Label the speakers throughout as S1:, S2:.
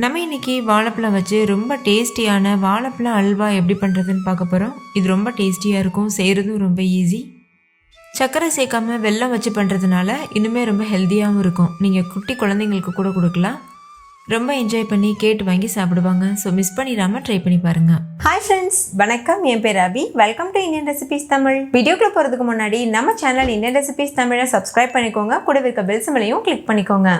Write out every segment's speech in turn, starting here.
S1: நம்ம இன்றைக்கி வாழைப்பழம் வச்சு ரொம்ப டேஸ்டியான வாழைப்பழம் அல்வா எப்படி பண்ணுறதுன்னு பார்க்க போகிறோம். இது ரொம்ப டேஸ்டியாக இருக்கும், செய்கிறதும் ரொம்ப ஈஸி. சர்க்கரை சேர்க்காமல் வெல்லம் வச்சு பண்ணுறதுனால இன்னுமே ரொம்ப ஹெல்த்தியாகவும் இருக்கும். நீங்கள் குட்டி குழந்தைங்களுக்கு கூட கொடுக்கலாம். ரொம்ப என்ஜாய் பண்ணி கேட்டு வாங்கி சாப்பிடுவாங்க. ஸோ மிஸ் பண்ணிடாமல் ட்ரை பண்ணி பாருங்கள்.
S2: ஹாய் ஃப்ரெண்ட்ஸ், வணக்கம். என் பேர் Abhi. Welcome to Indian recipes Tamil. வீடியோக்குள்ள போகிறதுக்கு முன்னாடி நம்ம சேனல் இந்தியன் ரெசிபீஸ் தமிழை சப்ஸ்கிரைப் பண்ணிக்கோங்க. கூட இருக்க பெல் சிம்பலையும் கிளிக் பண்ணிக்கோங்க.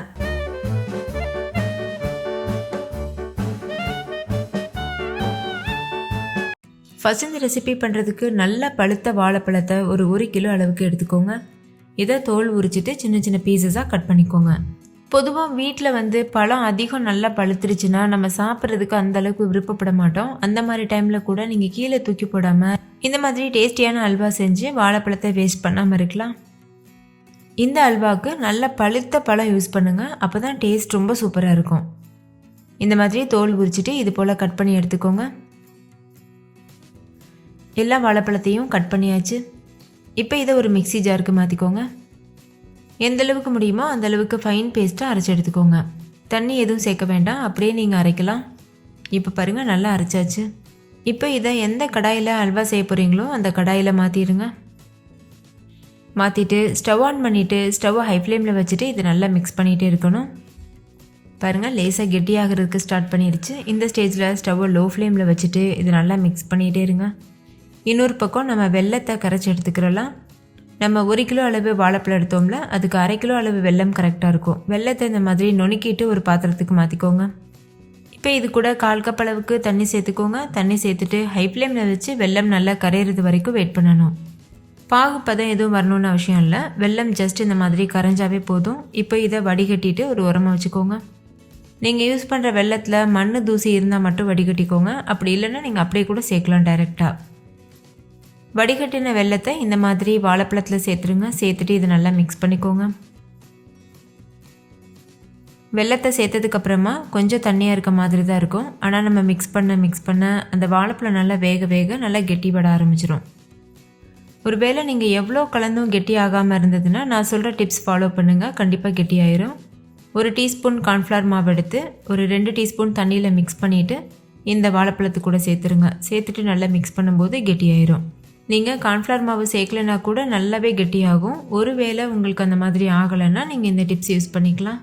S1: ஃபஸ்ட் இந்த ரெசிபி பண்ணுறதுக்கு நல்ல பழுத்த வாழைப்பழத்தை ஒரு 1 கிலோ அளவுக்கு எடுத்துக்கோங்க. இதை தோல் உரிச்சிட்டு சின்ன சின்ன பீசஸாக கட் பண்ணிக்கோங்க. பொதுவாக வீட்டில் பழம் அதிகம் நல்லா பழுத்துருச்சுன்னா நம்ம சாப்பிட்றதுக்கு அந்தளவுக்கு விருப்பப்பட மாட்டோம். அந்த மாதிரி டைமில் கூட நீங்கள் கீழே தூக்கி போடாமல் இந்த மாதிரி டேஸ்டியான அல்வா செஞ்சு வாழைப்பழத்தை வேஸ்ட் பண்ணாமல் இருக்கலாம். இந்த அல்வாவுக்கு நல்ல பழுத்த பழம் யூஸ் பண்ணுங்கள், அப்போ தான் டேஸ்ட் ரொம்ப சூப்பராக இருக்கும். இந்த மாதிரி தோல் உரிச்சிட்டு இது போல் கட் பண்ணி எடுத்துக்கோங்க. எல்லா வாழைப்பழத்தையும் கட் பண்ணியாச்சு. இப்போ இதை ஒரு மிக்ஸி ஜாருக்கு மாற்றிக்கோங்க. எந்த அளவுக்கு முடியுமோ அந்த அளவுக்கு ஃபைன் பேஸ்ட்டாக அரைச்சி எடுத்துக்கோங்க. தண்ணி எதுவும் சேர்க்க வேண்டாம், அப்படியே நீங்கள் அரைக்கலாம். இப்போ பாருங்கள், நல்லா அரைச்சாச்சு. இப்போ இதை எந்த கடாயில் அல்வா செய்ய போகிறீங்களோ அந்த கடாயில் மாற்றிடுங்க. மாற்றிட்டு ஸ்டவ் ஆன் பண்ணிவிட்டு ஸ்டவ்வை ஹை ஃப்ளேமில் வச்சுட்டு இதை நல்லா மிக்ஸ் பண்ணிகிட்டே இருக்கணும். பாருங்கள், லேசாக கெட்டியாகிறதுக்கு ஸ்டார்ட் பண்ணிடுச்சு. இந்த ஸ்டேஜில் ஸ்டவ்வை லோ ஃப்ளேமில் வச்சுட்டு இதை நல்லா மிக்ஸ் பண்ணிகிட்டே இருங்க. இன்னொரு பக்கம் நம்ம வெல்லத்தை கரைச்சி எடுத்துக்கிறலாம். நம்ம 1 கிலோ அளவு வாழைப்பழம் எடுத்தோம்ல, அதுக்கு 1/2 கிலோ அளவு வெல்லம் கரெக்டாக இருக்கும். வெல்லத்தை இந்த மாதிரி நுணுக்கிட்டு ஒரு பாத்திரத்துக்கு மாற்றிக்கோங்க. இப்போ இது கூட 1/4 கப் அளவுக்கு தண்ணி சேர்த்துக்கோங்க. தண்ணி சேர்த்துட்டு ஹை ஃப்ளேமில் வச்சு வெல்லம் நல்லா கரையிறது வரைக்கும் வெயிட் பண்ணணும். பாகு பதம் எதுவும் வரணும்னு அவசியம் இல்லை. வெல்லம் ஜஸ்ட் இந்த மாதிரி கரைஞ்சாவே போதும். இப்போ இதை வடிகட்டிட்டு ஒரு உரமாக வச்சுக்கோங்க. நீங்கள் யூஸ் பண்ணுற வெல்லத்தில் மண் தூசி இருந்தால் மட்டும் வடிகட்டிக்கோங்க. அப்படி இல்லைன்னா நீங்கள் அப்படியே கூட சேர்க்கலாம் டைரெக்டாக. வடிகட்டின வெல்லத்தை இந்த மாதிரி வாழைப்பழத்தில் சேர்த்துருங்க. சேர்த்துட்டு இது நல்லா மிக்ஸ் பண்ணிக்கோங்க. வெல்லத்தை சேர்த்ததுக்கப்புறமா கொஞ்சம் தண்ணியாக இருக்க மாதிரி தான் இருக்கும். ஆனால் நம்ம மிக்ஸ் பண்ண அந்த வாழைப்பழம் நல்லா வேக நல்லா கெட்டிப்பட ஆரம்பிச்சிடும். ஒருவேளை நீங்கள் எவ்வளோ கலந்தும் கெட்டி ஆகாமல் இருந்ததுன்னா நான் சொல்கிற டிப்ஸ் ஃபாலோ பண்ணுங்கள், கண்டிப்பாக கெட்டி ஆயிரும். 1 டீஸ்பூன் கார்ன்ஃப்ளவர் மாவு எடுத்து ஒரு 2 டீஸ்பூன் தண்ணியில் மிக்ஸ் பண்ணிவிட்டு இந்த வாழைப்பழத்து கூட சேர்த்துருங்க. சேர்த்துட்டு நல்லா மிக்ஸ் பண்ணும்போது கெட்டியாயிரும். நீங்கள் கார்ன்ஃப்ளவர் மாவு சேர்க்கலைன்னா கூட நல்லாவே கெட்டியாகும். ஒருவேளை உங்களுக்கு அந்த மாதிரி ஆகலைன்னா நீங்கள் இந்த டிப்ஸ் யூஸ் பண்ணிக்கலாம்.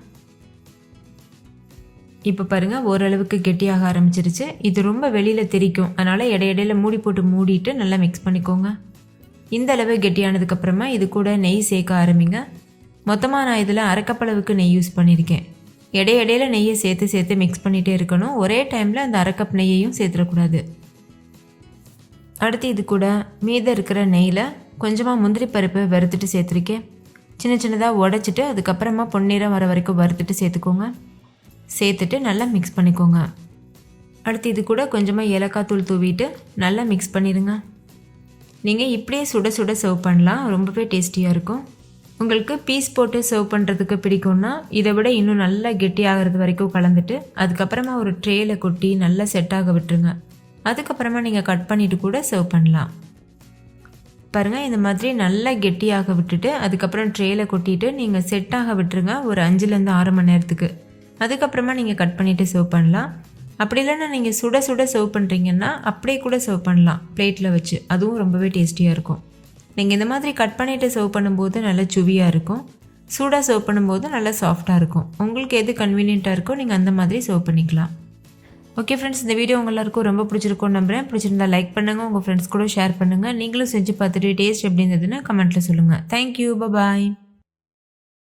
S1: இப்போ பாருங்கள், ஓரளவுக்கு கெட்டியாக ஆரம்பிச்சிருச்சு. இது ரொம்ப வெளியில் தெரிக்கும், அதனால் இடையிடையில் மூடிட்டு நல்லா மிக்ஸ் பண்ணிக்கோங்க. இந்த அளவு கெட்டியானதுக்கப்புறமா இது கூட நெய் சேர்க்க ஆரம்பிங்க. மொத்தமாக நான் இதில் 1/2 கப் அளவுக்கு நெய் யூஸ் பண்ணியிருக்கேன். இடையிடையில் நெய்யை சேர்த்து மிக்ஸ் பண்ணிகிட்டே இருக்கணும். ஒரே டைமில் அந்த 1/2 கப் நெய்யையும் சேர்த்துடக்கூடாது. அடுத்து இது கூட மீதம் இருக்கிற நெய்யில் கொஞ்சமாக முந்திரி பருப்பு வறுத்துட்டு சேர்த்துருக்கேன். சின்னதாக உடைச்சிட்டு அதுக்கப்புறமா பொன்னிறம் வர வரைக்கும் வறுத்துட்டு சேர்த்துக்கோங்க. சேர்த்துட்டு நல்லா மிக்ஸ் பண்ணிக்கோங்க. அடுத்து இது கூட கொஞ்சமாக ஏலக்காய் தூள் தூவிட்டு நல்லா மிக்ஸ் பண்ணிடுங்க. நீங்கள் இப்படியே சுட சர்வ் பண்ணலாம், ரொம்பவே டேஸ்டியாக இருக்கும். உங்களுக்கு பீஸ் போட்டு சர்வ் பண்ணுறதுக்கு பிடிக்கும்னா இதை விட இன்னும் நல்லா கெட்டியாகிறது வரைக்கும் கலந்துட்டு அதுக்கப்புறமா ஒரு ட்ரேயில் கொட்டி நல்லா செட் ஆக விட்டுருங்க. அதுக்கப்புறமா நீங்கள் கட் பண்ணிவிட்டு கூட சர்வ் பண்ணலாம். பாருங்கள், இந்த மாதிரி நல்லா கெட்டியாக விட்டுட்டு அதுக்கப்புறம் ட்ரேயில் கொட்டிட்டு நீங்கள் செட்டாக விட்டுருங்க ஒரு 5லேருந்து 6 மணி நேரத்துக்கு. அதுக்கப்புறமா நீங்கள் கட் பண்ணிவிட்டு சர்வ் பண்ணலாம். அப்படி இல்லைன்னா நீங்கள் சுட சர்வ் பண்ணுறீங்கன்னா அப்படியே கூட சர்வ் பண்ணலாம் பிளேட்டில் வச்சு. அதுவும் ரொம்பவே டேஸ்டியாக இருக்கும். நீங்கள் இந்த மாதிரி கட் பண்ணிவிட்டு சர்வ் பண்ணும்போது நல்லா சுவியாக இருக்கும். சூடாக சர்வ் பண்ணும்போது நல்லா சாஃப்டாக இருக்கும். உங்களுக்கு எது கன்வீனியண்ட்டாக இருக்கோ நீங்கள் அந்த மாதிரி சர்வ் பண்ணிக்கலாம். ஓகே ஃப்ரெண்ட்ஸ், இந்த வீடியோ உங்கள் எல்லாருக்கும் ரொம்ப பிடிச்சிருக்கும்னு நம்புகிறேன். பிடிச்சிருந்தா லைக் பண்ணுங்கள், உங்கள் ஃப்ரெண்ட்ஸ் கூட ஷேர் பண்ணுங்கள். நீங்களும் செஞ்சு பார்த்துட்டு டேஸ்ட் எப்படி இருந்ததுன்னு கமெண்ட்டில் சொல்லுங்கள். தேங்க்யூ, பாய்.